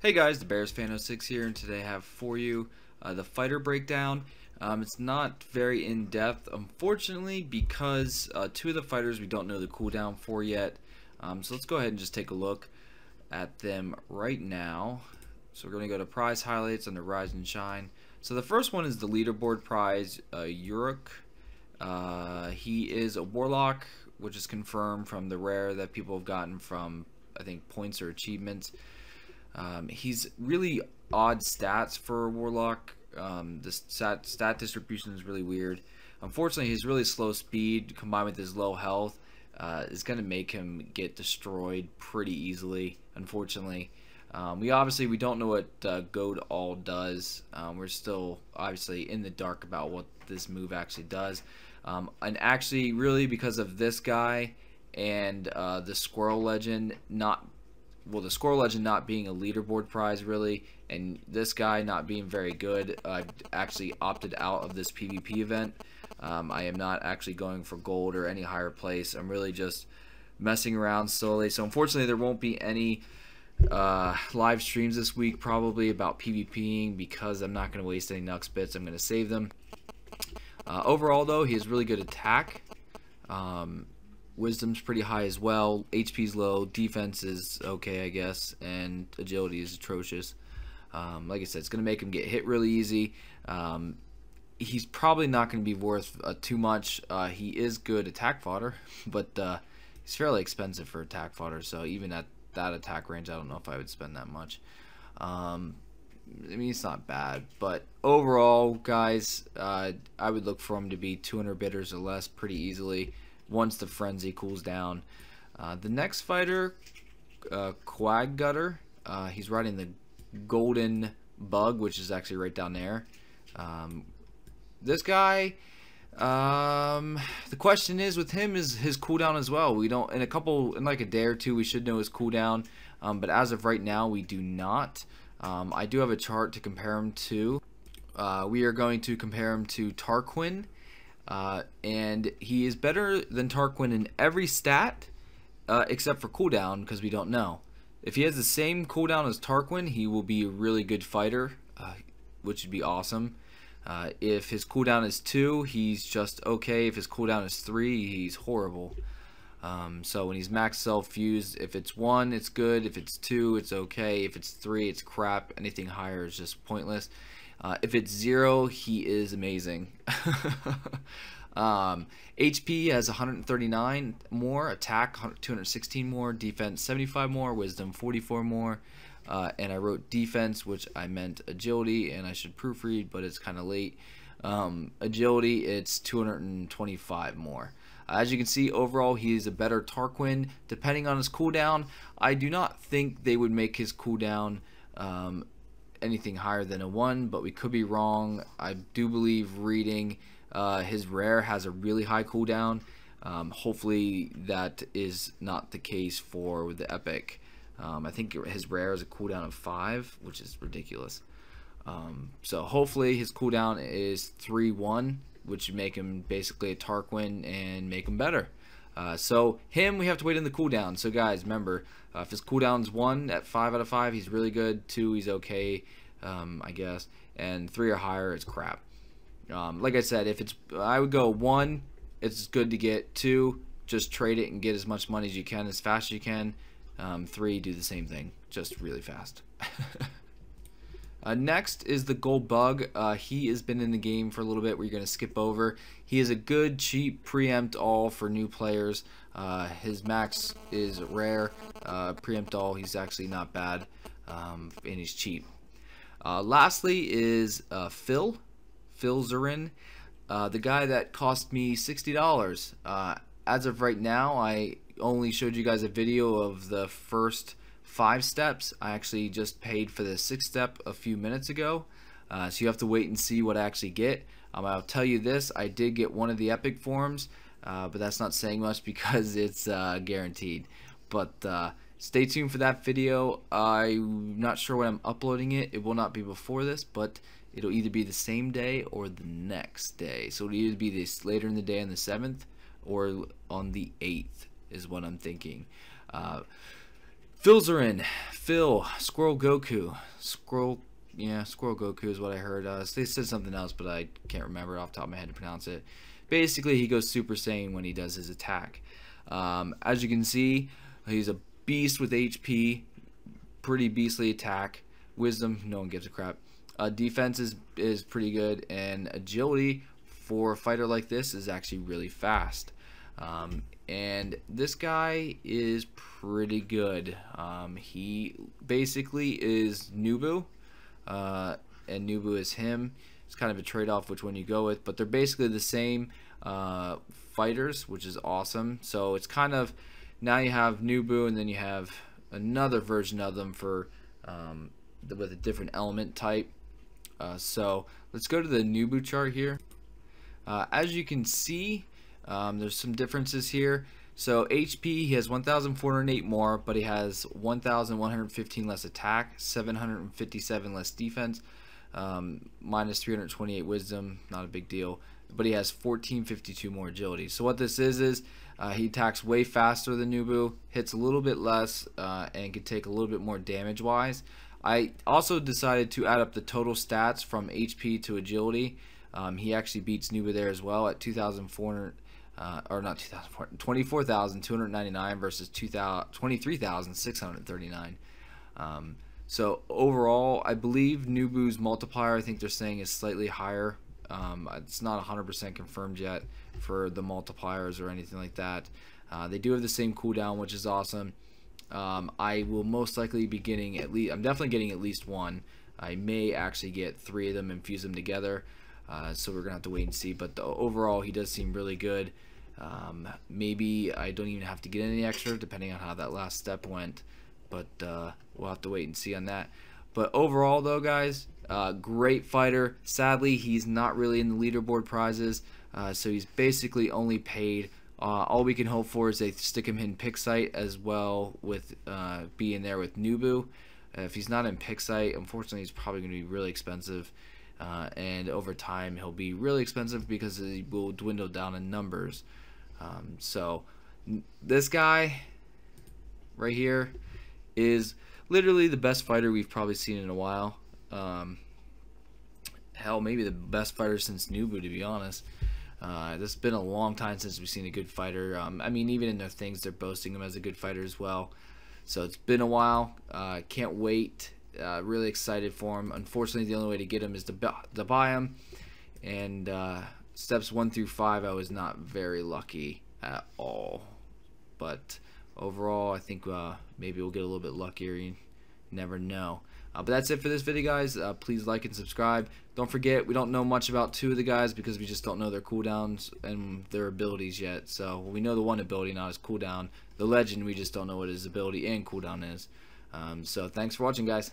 Hey guys, the Bears Fan 06 here, and today I have for you the fighter breakdown. It's not very in-depth, unfortunately, because two of the fighters we don't know the cooldown for yet. So let's go ahead and just take a look at them right now. So we're going to go to prize highlights under Rise and Shine. So the first one is the leaderboard prize, Uruk. He is a warlock, which is confirmed from the rare that people have gotten from, I think, points or achievements. He's really odd stats for a warlock. The stat distribution is really weird. Unfortunately, his really slow speed combined with his low health is going to make him get destroyed pretty easily, unfortunately. We don't know what D.O.T does. We're still obviously in the dark about what this move actually does. And actually, really, because of this guy and the Squirrel Legend the Squirrel Legend not being a leaderboard prize really, and this guy not being very good, I've actually opted out of this PvP event. I am not actually going for gold or any higher place. I'm really just messing around slowly. So unfortunately, there won't be any live streams this week probably about PvPing because I'm not going to waste any Nux bits. I'm going to save them. Overall, though, he has really good attack. Wisdom's pretty high as well. HP's low. Defense is okay, I guess. And agility is atrocious. Like I said, it's going to make him get hit really easy. He's probably not going to be worth too much. He is good attack fodder, but he's fairly expensive for attack fodder. So even at that attack range, I don't know if I would spend that much. I mean, it's not bad. But overall, guys, I would look for him to be 200 bitters or less pretty easily once the frenzy cools down. The next fighter, Quag Gutter, he's riding the golden bug, which is actually right down there. This guy, the question is with him is his cooldown as well. We don't, in like a day or two, we should know his cooldown, but as of right now, we do not. I do have a chart to compare him to. We are going to compare him to Tarquin. And he is better than Tarquin in every stat except for cooldown, because we don't know. If he has the same cooldown as Tarquin, he will be a really good fighter, which would be awesome. If his cooldown is 2, he's just okay. If his cooldown is 3, he's horrible. So when he's max self-fused, if it's 1, it's good. If it's 2, it's okay. If it's 3, it's crap. Anything higher is just pointless. If it's 0, he is amazing. HP has 139 more, attack 216 more, defense 75 more, wisdom 44 more, and I wrote defense, which I meant agility, and I should proofread, but it's kind of late. Agility, it's 225 more. As you can see, overall, he is a better Tarquin. Depending on his cooldown, I do not think they would make his cooldown anything higher than a 1, but we could be wrong. I do believe reading his rare has a really high cooldown. Hopefully that is not the case for the epic. I think his rare is a cooldown of 5, which is ridiculous. So hopefully his cooldown is 3-1, which would make him basically a Tarquin and make him better. So him, we have to wait in the cooldown. So guys, remember, if his cooldown's 1 at 5 out of 5, he's really good. 2, he's okay, I guess. And 3 or higher, it's crap. Like I said, I would go 1, it's good to get. 2, just trade it and get as much money as you can, as fast as you can. 3, do the same thing, just really fast. Next is the gold bug. He has been in the game for a little bit. We're going to skip over. He is a good, cheap preempt all for new players. His max is rare. Preempt all, he's actually not bad, and he's cheap. Lastly is Phil Zurin, the guy that cost me $60. As of right now, I only showed you guys a video of the first 5 steps. I actually just paid for the 6th step a few minutes ago, so you have to wait and see what I actually get. I'll tell you this, I did get one of the epic forms, but that's not saying much because it's guaranteed. But stay tuned for that video. I'm not sure when I'm uploading it. It will not be before this, but it'll either be the same day or the next day. So it'll either be this later in the day on the 7th or on the 8th is what I'm thinking. Fills are in. Phil, Squirrel Goku. Squirrel Goku is what I heard. They said something else, but I can't remember off the top of my head to pronounce it. Basically, he goes Super Saiyan when he does his attack. As you can see, he's a beast with HP. Pretty beastly attack. Wisdom, no one gives a crap. Defense is pretty good, and agility for a fighter like this is actually really fast. And this guy is pretty good. He basically is Nubu, and Nubu is him. It's kind of a trade-off which one you go with, but they're basically the same fighters, which is awesome. So it's kind of, now you have Nubu, and then you have another version of them for with a different element type. So let's go to the Nubu chart here. As you can see, there's some differences here. So HP, he has 1,408 more, but he has 1,115 less attack, 757 less defense, minus 328 wisdom, not a big deal. But he has 1,452 more agility. So what this is he attacks way faster than Nubu, hits a little bit less, and can take a little bit more damage wise. I also decided to add up the total stats from HP to agility. He actually beats Nubu there as well at 2,400. Or not 24,299 versus 23,639. So overall, I believe Nubu's multiplier, I think they're saying, is slightly higher. It's not 100% confirmed yet for the multipliers or anything like that. They do have the same cooldown, which is awesome. I will most likely be getting I'm definitely getting at least one. I may actually get 3 of them and fuse them together. So we're gonna have to wait and see, but overall he does seem really good. Maybe I don't even have to get any extra depending on how that last step went, but we'll have to wait and see on that. But overall though, guys, great fighter. Sadly, he's not really in the leaderboard prizes, so he's basically only paid. All we can hope for is they stick him in pick site as well, with being there with Nubu. If he's not in pick site, unfortunately he's probably going to be really expensive. And over time he'll be really expensive because he will dwindle down in numbers. So this guy right here is literally the best fighter we've probably seen in a while. Hell, maybe the best fighter since Nubu, to be honest. It's been a long time since we've seen a good fighter. I mean, even in their things, they're boasting him as a good fighter as well. So it's been a while. Can't wait. Really excited for him. Unfortunately, the only way to get him is to buy him. And steps 1 through 5, I was not very lucky at all. But overall, I think maybe we'll get a little bit luckier. You never know. But that's it for this video, guys. Please like and subscribe. Don't forget, we don't know much about 2 of the guys because we just don't know their cooldowns and their abilities yet. So we know the one ability, not his cooldown. The legend, we just don't know what his ability and cooldown is. So thanks for watching, guys.